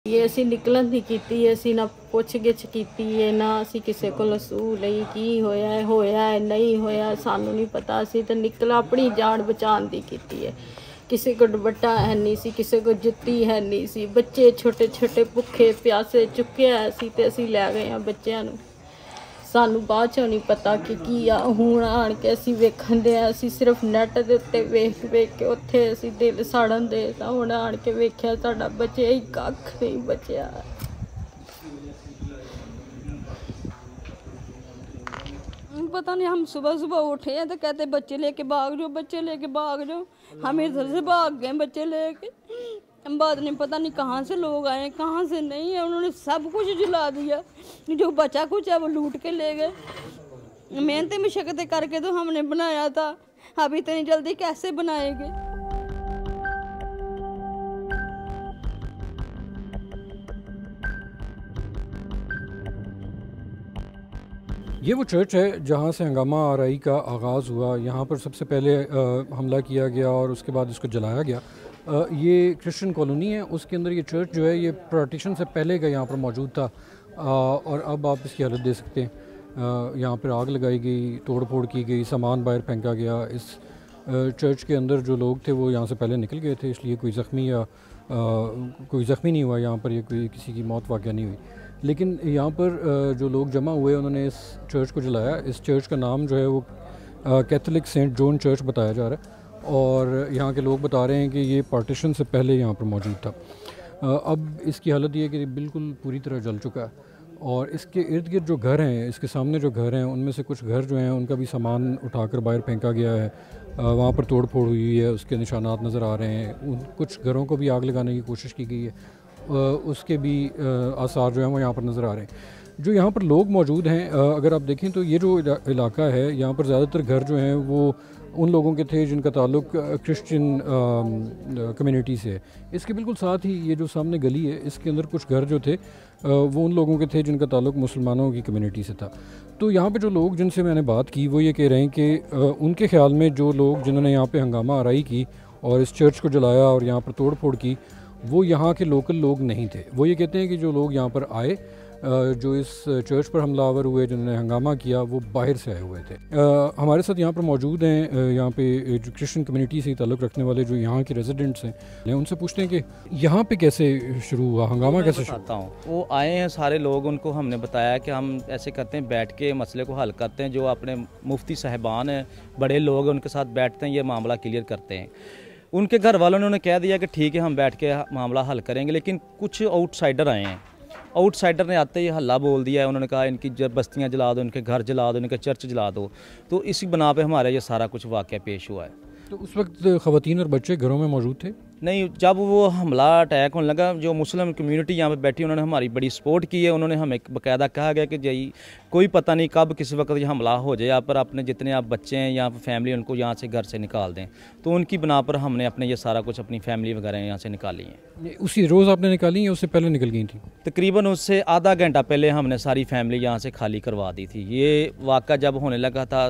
ये ਅਸੀਂ ਨਿਕਲਣ ਦੀ ਕੀਤੀ ਹੈ, ਅਸੀਂ ਨਾ ਪੁੱਛ ਗਿੱਛ ਕੀਤੀ ਹੈ, ਨਾ ਅਸੀਂ ਕਿਸੇ ਕੋਲ ਸੂਹ ਲਈ ਕੀ ਹੋਇਆ ਨਹੀਂ ਹੋਇਆ ਸਾਨੂੰ ਨਹੀਂ ਪਤਾ। ਅਸੀਂ ਤਾਂ ਨਿਕਲ ਆਪਣੀ ਜਾਨ ਬਚਾਉਣ ਦੀ ਕੀਤੀ ਹੈ। ਕਿਸੇ ਕੋਲ ਦੁਪੱਟਾ ਹੈ ਨਹੀਂ ਸੀ, ਕਿਸੇ ਕੋਲ ਜੁੱਤੀ ਹੈ ਨਹੀਂ ਸੀ, ਬੱਚੇ ਛੋਟੇ ਛੋਟੇ ਭੁੱਖੇ ਪਿਆਸੇ ਚੁੱਕਿਆ ਸੀ ਤੇ ਅਸੀਂ ਲੈ ਗਏ ਹਾਂ ਬੱਚਿਆਂ ਨੂੰ। ਸਾਨੂੰ ਬਾਅਦ ਚੋਂ ਨਹੀਂ ਪਤਾ ਕਿ ਕੀ ਆ। ਹੁਣ ਆਣ ਕੇ ਅਸੀਂ ਵੇਖਣ ਦੇ ਆ, ਅਸੀਂ ਸਿਰਫ ਨੈੱਟ ਦੇ ਉੱਤੇ ਵੇਖ ਕੇ ਉੱਥੇ ਅਸੀਂ ਦਿਲ ਸਾੜਨ ਦੇ ਤਾਂ ਹੁਣ ਆਣ ਕੇ ਵੇਖਿਆ ਸਾਡਾ ਬੱਚੇ ਹੀ ਕੱਖ ਨਹੀਂ ਬਚਿਆ। पता नहीं, हम सुबह सुबह उठे हैं तो कहते बच्चे लेके भाग जाओ, बच्चे लेके भाग जाओ। हम इधर से भाग गए बच्चे लेके। हम बाद में पता नहीं कहाँ से लोग आए कहाँ से नहीं है, उन्होंने सब कुछ जला दिया। जो बचा कुछ है वो लूट के ले गए। मेहनत मशक्क़तें करके तो हमने बनाया था, अब इतनी जल्दी कैसे बनाएंगे। ये वो चर्च है जहाँ से हंगामा आरई का आगाज़ हुआ। यहाँ पर सबसे पहले हमला किया गया और उसके बाद इसको जलाया गया। ये क्रिश्चियन कॉलोनी है, उसके अंदर ये चर्च जो है ये पार्टीशन से पहले का यहाँ पर मौजूद था। और अब आप इसकी हालत दे सकते हैं। यहाँ पर आग लगाई गई, तोड़ फोड़ की गई, सामान बाहर फेंका गया। इस चर्च के अंदर जो लोग थे वो यहाँ से पहले निकल गए थे, इसलिए कोई ज़ख्मी नहीं हुआ यहाँ पर, ये कोई किसी की मौत वाक़या नहीं हुई। लेकिन यहाँ पर जो लोग जमा हुए उन्होंने इस चर्च को जलाया। इस चर्च का नाम जो है वो कैथोलिक सेंट जॉन चर्च बताया जा रहा है और यहाँ के लोग बता रहे हैं कि ये पार्टीशन से पहले यहाँ पर मौजूद था। अब इसकी हालत ये है कि बिल्कुल पूरी तरह जल चुका है और इसके इर्द गिर्द जो घर हैं, इसके सामने जो घर हैं उनमें से कुछ घर जो हैं उनका भी सामान उठाकर बाहर फेंका गया है। वहाँ पर तोड़ फोड़ हुई है, उसके निशानात नज़र आ रहे हैं। कुछ घरों को भी आग लगाने की कोशिश की गई है, उसके भी आसार जो हैं वो यहाँ पर नज़र आ रहे हैं। जो यहाँ पर लोग मौजूद हैं, अगर आप देखें तो ये जो इलाका है यहाँ पर ज़्यादातर घर जो हैं वो उन लोगों के थे जिनका ताल्लुक क्रिश्चियन कम्युनिटी से है। इसके बिल्कुल साथ ही ये जो सामने गली है इसके अंदर कुछ घर जो थे वो उन लोगों के थे जिनका ताल्लुक मुसलमानों की कम्युनिटी से था। तो यहाँ पे जो लोग जिनसे मैंने बात की वो ये कह रहे हैं कि उनके ख़्याल में जो लोग जिन्होंने यहाँ पे हंगामा आराई की और इस चर्च को जलाया और यहाँ पर तोड़ फोड़ की वो यहाँ के लोकल लोग नहीं थे। वो ये कहते हैं कि जो लोग यहाँ पर आए, जो इस चर्च पर हमलावर हुए, जिन्होंने हंगामा किया, वो बाहर से आए हुए थे। हमारे साथ यहाँ पर मौजूद हैं यहाँ पे जो क्रिश्चियन कम्युनिटी से ताल्लुक़ रखने वाले जो यहाँ के रेजिडेंट्स हैं। उनसे पूछते हैं कि यहाँ पे कैसे शुरू हुआ, हंगामा कैसे शुरू हुआ। वो आए हैं सारे लोग, उनको हमने बताया कि हम ऐसे करते हैं, बैठ के मसले को हल करते हैं। जो अपने मुफ्ती साहिबान हैं, बड़े लोग, उनके साथ बैठते हैं, ये मामला क्लियर करते हैं। उनके घर वालों ने उन्हें कह दिया कि ठीक है हम बैठ के मामला हल करेंगे। लेकिन कुछ आउटसाइडर आए हैं, आउटसाइडर ने आते ही हल्ला बोल दिया है। उन्होंने कहा इनकी बस्तियां जला दो, इनके घर जला दो, इनके चर्च जला दो। तो इसी बना पे हमारा ये सारा कुछ वाक़या पेश हुआ है। तो उस वक्त ख़वातीन और बच्चे घरों में मौजूद थे? नहीं, जब वो हमला अटैक होने लगा, जो मुस्लिम कम्युनिटी यहाँ पे बैठी उन्होंने हमारी बड़ी सपोर्ट की है। उन्होंने हमें बाकायदा कहा गया कि जी कोई पता नहीं कब किस वक्त ये हमला हो जाए, आप पर अपने जितने आप बच्चे हैं यहाँ पर फैमिली उनको यहाँ से घर से निकाल दें। तो उनकी बना पर हमने अपने ये सारा कुछ अपनी फैमिली वगैरह यहाँ से निकाली है। उसी रोज़ आपने निकाली या उससे पहले निकल गई थी? तकरीबन उससे आधा घंटा पहले हमने सारी फैमिली यहाँ से खाली करवा दी थी। ये वाक़ा जब होने लगा था,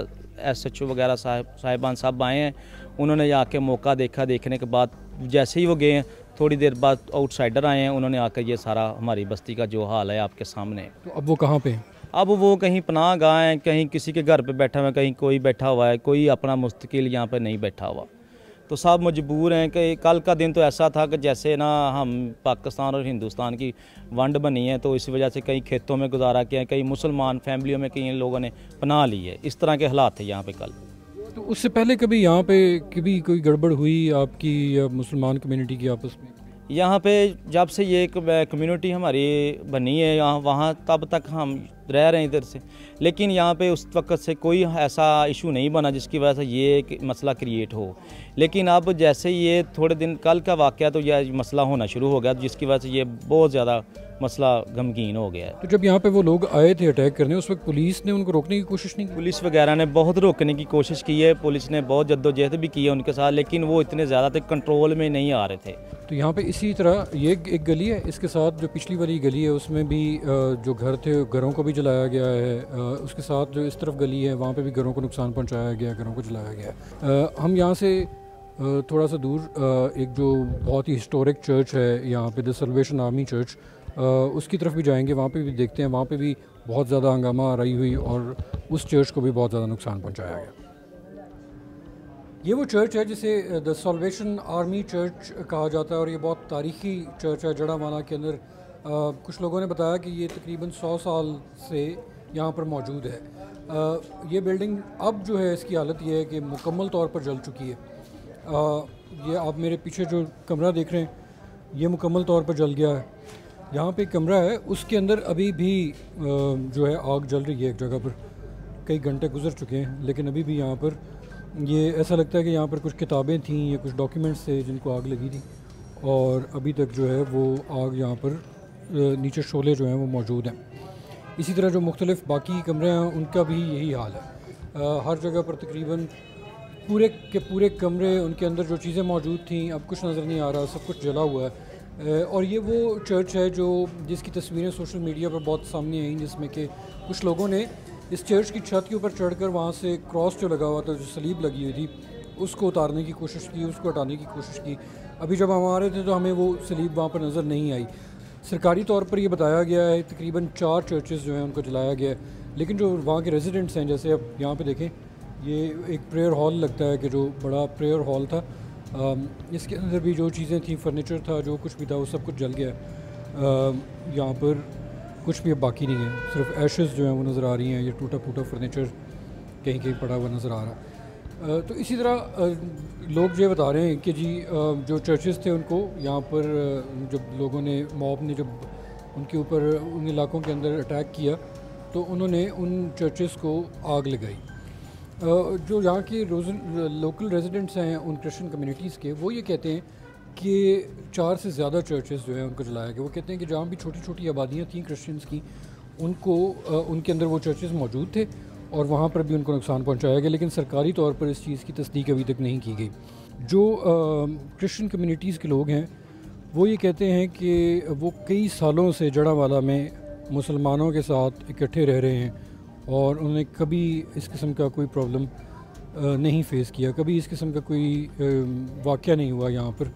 SHO वगैरह साहिबान साहब आए हैं, उन्होंने आके मौका देखा। देखने के बाद जैसे ही वो गए हैं, थोड़ी देर बाद आउटसाइडर आए हैं, उन्होंने आकर ये सारा हमारी बस्ती का जो हाल है आपके सामने। तो अब वो कहाँ पे हैं? अब वो कहीं पनाह गाह हैं, कहीं किसी के घर पे बैठा हुआ है, कहीं कोई बैठा हुआ है, कोई अपना मुस्तकिल यहाँ पे नहीं बैठा हुआ। तो सब मजबूर हैं कि कल का दिन तो ऐसा था कि जैसे ना हम पाकिस्तान और हिंदुस्तान की वंड बनी है, तो इस वजह से कई खेतों में गुजारा किया है, कई मुसलमान फैमिलियों में कई लोगों ने पनाह ली है। इस तरह के हालात थे यहाँ पे कल। तो उससे पहले कभी यहाँ पे कभी कोई गड़बड़ हुई आपकी या मुसलमान कम्युनिटी की आपस में? यहाँ पे जब से ये कम्युनिटी हमारी बनी है यहाँ वहाँ, तब तक हम रह रहे हैं इधर से। लेकिन यहाँ पे उस वक्त से कोई ऐसा इशू नहीं बना जिसकी वजह से ये एक मसला क्रिएट हो। लेकिन अब जैसे ये थोड़े दिन कल का वाक़या तो यह मसला होना शुरू हो गया, जिसकी वजह से ये बहुत ज़्यादा मसला गमगीन हो गया है। तो जब यहाँ पे वो लोग आए थे अटैक करने, उस वक्त पुलिस ने उनको रोकने की कोशिश नहीं की? पुलिस वगैरह ने बहुत रोकने की कोशिश की है, पुलिस ने बहुत जद्दोजहद भी की है उनके साथ, लेकिन वो इतने ज़्यादा तक कंट्रोल में नहीं आ रहे थे। तो यहाँ पे इसी तरह ये एक गली है, इसके साथ जो पिछली वाली गली है उसमें भी जो घर थे घरों को भी जलाया गया है। उसके साथ जो इस तरफ गली है वहाँ पे भी घरों को नुकसान पहुँचाया गया, घरों को जलाया गया। हम यहाँ से थोड़ा सा दूर एक जो बहुत ही हिस्टोरिक चर्च है यहाँ पे, द सल्वेशन आर्मी चर्च, उसकी तरफ भी जाएंगे। वहाँ पे भी देखते हैं, वहाँ पे भी बहुत ज़्यादा हंगामा रही हुई और उस चर्च को भी बहुत ज़्यादा नुकसान पहुँचाया गया। ये वो चर्च है जिसे द सल्वेशन आर्मी चर्च कहा जाता है और ये बहुत तारीख़ी चर्च है जड़ावाना के अंदर। कुछ लोगों ने बताया कि ये तकरीबन 100 साल से यहाँ पर मौजूद है। ये बिल्डिंग अब जो है इसकी हालत ये है कि मुकम्मल तौर पर जल चुकी है। ये आप मेरे पीछे जो कमरा देख रहे हैं ये मुकम्मल तौर पर जल गया है। यहाँ पे एक कमरा है, उसके अंदर अभी भी जो है आग जल रही है। एक जगह पर कई घंटे गुजर चुके हैं लेकिन अभी भी यहाँ पर ये ऐसा लगता है कि यहाँ पर कुछ किताबें थीं या कुछ डॉक्यूमेंट्स थे जिनको आग लगी थी और अभी तक जो है वो आग यहाँ पर नीचे शोले जो हैं वो मौजूद हैं। इसी तरह जो मुख्तलिफ बाकी कमरे हैं उनका भी यही हाल है। हर जगह पर तकरीबन पूरे के पूरे कमरे, उनके अंदर जो चीज़ें मौजूद थीं अब कुछ नज़र नहीं आ रहा, सब कुछ जला हुआ है। और ये वो चर्च है जो जिसकी तस्वीरें सोशल मीडिया पर बहुत सामने आई, जिसमें कि कुछ लोगों ने इस चर्च की छत के ऊपर चढ़कर वहाँ से क्रॉस जो लगा हुआ था, जो सलीब लगी हुई थी, उसको उतारने की कोशिश की, उसको हटाने की कोशिश की। अभी जब हम आ रहे थे तो हमें वो सलीब वहाँ पर नज़र नहीं आई। सरकारी तौर पर ये बताया गया है तकरीबन 4 चर्चेस जो हैं उनको जलाया गया है, लेकिन जो वहाँ के रेजिडेंट्स हैं, जैसे अब यहाँ पे देखें ये एक प्रेयर हॉल लगता है कि जो बड़ा प्रेयर हॉल था, इसके अंदर भी जो चीज़ें थी, फर्नीचर था, जो कुछ भी था वो सब कुछ जल गया है। यहाँ पर कुछ भी अब बाकी नहीं है, सिर्फ एशेस जो हैं वो नज़र आ रही हैं। ये टूटा फूटा फर्नीचर कहीं कहीं पड़ा हुआ नज़र आ रहा है। तो इसी तरह लोग ये बता रहे हैं कि जी जो चर्चेस थे उनको यहाँ पर जब लोगों ने, मॉब ने जब उनके ऊपर उन इलाकों के अंदर अटैक किया तो उन्होंने उन चर्चेस को आग लगाई। जो यहाँ के लोकल रेजिडेंट्स हैं उन क्रिश्चियन कम्युनिटीज़ के, वो ये कहते हैं कि 4 से ज़्यादा चर्चेस जो हैं उनको जलाया गया। वो कहते हैं कि जहाँ भी छोटी छोटी आबादियाँ थीं क्रिश्चियंस की, उनको उनके अंदर वो चर्चेस मौजूद थे और वहाँ पर भी उनको नुकसान पहुँचाया गया, लेकिन सरकारी तौर पर इस चीज़ की तस्दीक अभी तक नहीं की गई। जो क्रिश्चियन कम्युनिटीज़ के लोग हैं वो ये कहते हैं कि वो कई सालों से जड़ावाला में मुसलमानों के साथ इकट्ठे रह रहे हैं और उन्होंने कभी इस किस्म का कोई प्रॉब्लम नहीं फेस किया, कभी इस किस्म का कोई वाक़या नहीं हुआ यहाँ पर,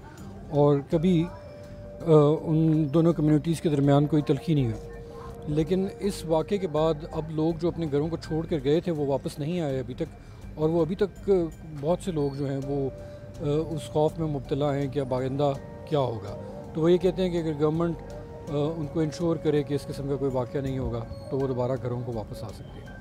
और कभी उन दोनों कम्युनिटीज़ के दरमियान कोई तलखी नहीं हुई। लेकिन इस वाक़े के बाद अब लोग जो अपने घरों को छोड़ कर गए थे वो वापस नहीं आए अभी तक, और वो अभी तक बहुत से लोग जो हैं वो उस खौफ में मुब्तला हैं कि अब आइंदा क्या होगा। तो वो ये कहते हैं कि अगर गवर्नमेंट उनको इंश्योर करे कि इस किस्म का कोई वाक़या नहीं होगा तो वो दोबारा घरों को वापस आ सकते हैं।